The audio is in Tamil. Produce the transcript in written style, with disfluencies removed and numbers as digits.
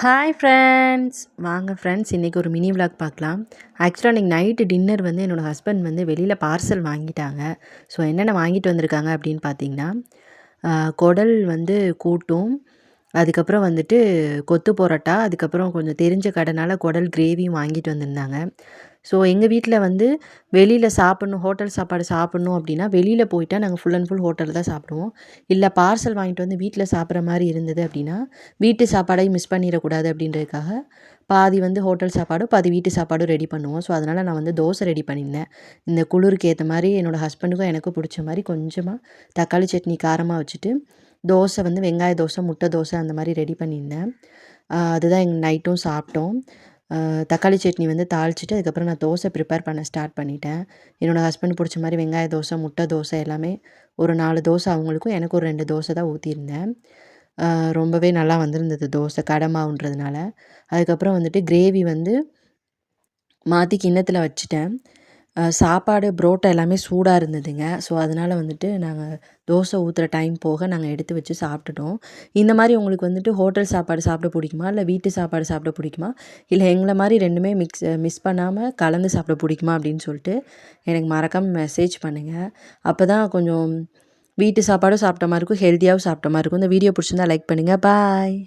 ஹாய் ஃப்ரெண்ட்ஸ், வாங்க ஃப்ரெண்ட்ஸ் இன்றைக்கி ஒரு மினி விலாக் பார்க்கலாம். ஆக்சுவலாக இன்றைக்கி நைட்டு டின்னர் வந்து என்னோடய ஹஸ்பண்ட் வந்து வெளியில் பார்சல் வாங்கிட்டாங்க. ஸோ என்னென்ன வாங்கிட்டு வந்திருக்காங்க அப்படின்னு பார்த்தீங்கன்னா, குடல் வந்து கூட்டும், அதுக்கப்புறம் வந்துட்டு கொத்து பரோட்டா, அதுக்கப்புறம் கொஞ்சம் தெரிஞ்ச கடைனால குடல் கிரேவியும் வாங்கிட்டு வந்திருந்தாங்க. ஸோ எங்கள் வீட்டில் வந்து வெளியில் சாப்பிட்ணும், ஹோட்டல் சாப்பாடு சாப்பிட்ணும் அப்படின்னா வெளியில் போயிட்டால் நாங்கள் ஃபுல் அண்ட் ஃபுல் ஹோட்டலில் தான் சாப்பிடுவோம். இல்லை பார்சல் வாங்கிட்டு வந்து வீட்டில் சாப்பிட்ற மாதிரி இருந்தது அப்படின்னா வீட்டு சாப்பாடையும் மிஸ் பண்ணிடக்கூடாது அப்படின்றதுக்காக பாதி வந்து ஹோட்டல் சாப்பாடும் பாதி வீட்டு சாப்பாடும் ரெடி பண்ணுவோம். ஸோ அதனால் நான் வந்து தோசை ரெடி பண்ணியிருந்தேன். இந்த குளிருக்கு ஏற்ற மாதிரி என்னோடய ஹஸ்பண்டுக்கும் எனக்கும் பிடிச்ச மாதிரி கொஞ்சமாக தக்காளி சட்னி காரமாக வச்சுட்டு தோசை வந்து வெங்காய தோசை, முட்டை தோசை அந்த மாதிரி ரெடி பண்ணியிருந்தேன். அதுதான் எங்கள் நைட்டும் சாப்பிட்டோம். தக்காளி சட்னி வந்து தாளிச்சிட்டு அதுக்கப்புறம் நான் தோசை ப்ரிப்பேர் பண்ண ஸ்டார்ட் பண்ணிட்டேன். என்னோடய ஹஸ்பண்ட் பிடிச்ச மாதிரி வெங்காய தோசை, முட்டை தோசை எல்லாமே ஒரு 4 தோசை அவங்களுக்கும், எனக்கு ஒரு 2 தோசை தான் ஊற்றியிருந்தேன். ரொம்பவே நல்லா வந்திருந்தது தோசை, கடை மாவுன்றதுனால. அதுக்கப்புறம் வந்துட்டு கிரேவி வந்து மாற்றி கிண்ணத்தில் வச்சுட்டேன். சாப்பாடு புரோட்டா எல்லாமே சூடாக இருந்ததுங்க. ஸோ அதனால் வந்துட்டு நாங்கள் தோசை ஊற்றுற டைம் போக நாங்கள் எடுத்து வச்சு சாப்பிட்டுட்டோம். இந்த மாதிரி உங்களுக்கு வந்துட்டு ஹோட்டல் சாப்பாடு சாப்பிட பிடிக்குமா? இல்லை வீட்டு சாப்பாடு சாப்பிட பிடிக்குமா? இல்லை எங்களை மாதிரி 2மே மிஸ் பண்ணாமல் கலந்து சாப்பிட பிடிக்குமா? அப்படின்னு சொல்லிட்டு எனக்கு மறக்காமல் மெசேஜ் பண்ணுங்கள். அப்போ தான் கொஞ்சம் வீட்டு சாப்பாடும் சாப்பிட்ட மாதிரி இருக்கும், ஹெல்த்தியாகவும் சாப்பிட்ட மாதிரி இருக்கும். இந்த வீடியோ பிடிச்சிருந்தா லைக் பண்ணுங்கள். பாய்.